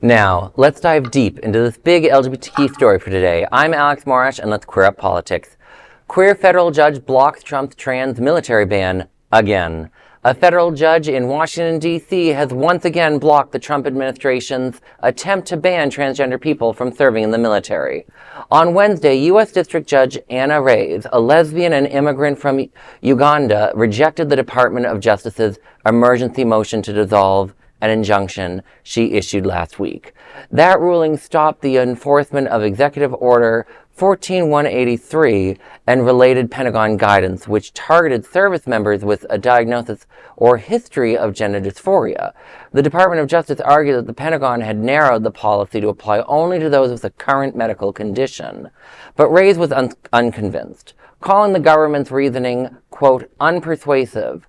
Now, let's dive deep into this big LGBTQ story for today. I'm Alex Morash, and let's queer up politics. Queer federal judge blocks Trump's trans military ban again. A federal judge in Washington, D.C. has once again blocked the Trump administration's attempt to ban transgender people from serving in the military. On Wednesday, U.S. District Judge Ana Reyes, a lesbian and immigrant from Uganda, rejected the Department of Justice's emergency motion to dissolve an injunction she issued last week. That ruling stopped the enforcement of Executive Order 14183 and related Pentagon guidance, which targeted service members with a diagnosis or history of gender dysphoria. The Department of Justice argued that the Pentagon had narrowed the policy to apply only to those with a current medical condition. But Reyes was unconvinced, calling the government's reasoning, quote, unpersuasive,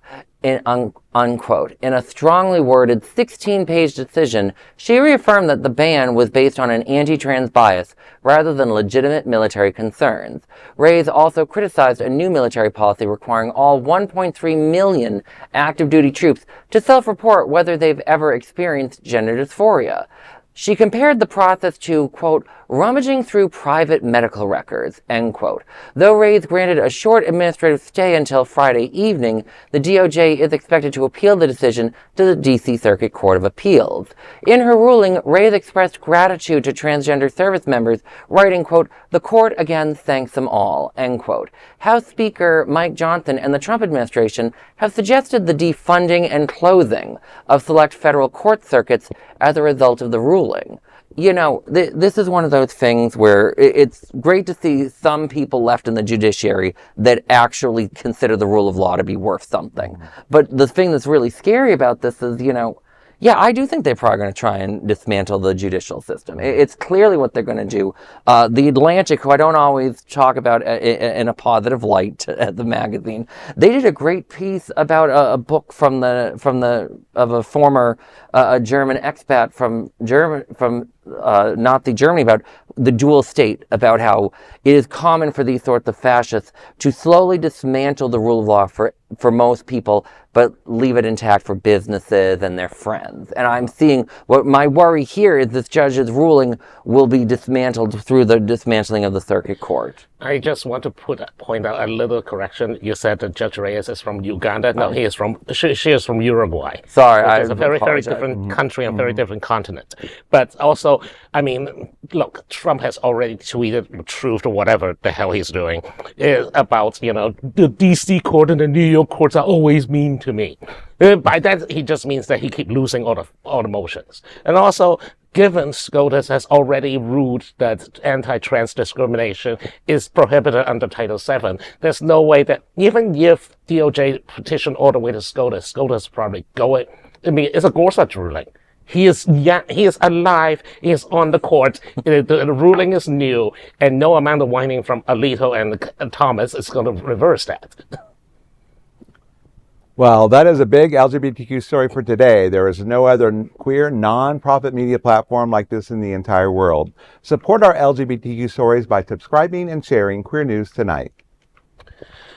unquote. In a strongly worded 16-page decision, she reaffirmed that the ban was based on an anti-trans bias rather than legitimate military concerns. Reyes also criticized a new military policy requiring all 1.3 million active duty troops to self-report whether they've ever experienced gender dysphoria. She compared the process to, quote, rummaging through private medical records, end quote. Though Reyes granted a short administrative stay until Friday evening, the DOJ is expected to appeal the decision to the D.C. Circuit Court of Appeals. In her ruling, Reyes expressed gratitude to transgender service members, writing, quote, the court again thanks them all, end quote. House Speaker Mike Johnson and the Trump administration have suggested the defunding and closing of select federal court circuits as a result of the ruling. You know, this is one of those things where it's great to see some people left in the judiciary that actually consider the rule of law to be worth something. But the thing that's really scary about this is, you know, yeah, I do think they're probably going to try and dismantle the judicial system. It's clearly what they're going to do. The Atlantic, who I don't always talk about in a positive light at the magazine, they did a great piece about a book of a former German expat from Nazi Germany about the dual state, about how it is common for these sorts of fascists to slowly dismantle the rule of law for most people, but leave it intact for businesses and their friends. And I'm seeing what my worry here is this judge's ruling will be dismantled through the dismantling of the circuit court. I just want to point out a little correction. You said that Judge Reyes is from Uganda. No, she is from Uruguay. Sorry, it's a very different country and very different continent. But also, I mean, look, Trump has already tweeted truth or whatever the hell he's doing about, you know, the D.C. court and the New York courts are always mean to me. By that, he just means that he keeps losing all the motions. And also, given SCOTUS has already ruled that anti-trans discrimination is prohibited under Title VII, there's no way that even if DOJ petitioned all the way to SCOTUS probably going. I mean, it's a Gorsuch ruling. He is alive, he is on the court, the ruling is new, and no amount of whining from Alito and Thomas is going to reverse that. Well, that is a big LGBTQ story for today. There is no other queer, non-profit media platform like this in the entire world. Support our LGBTQ stories by subscribing and sharing Queer News Tonight.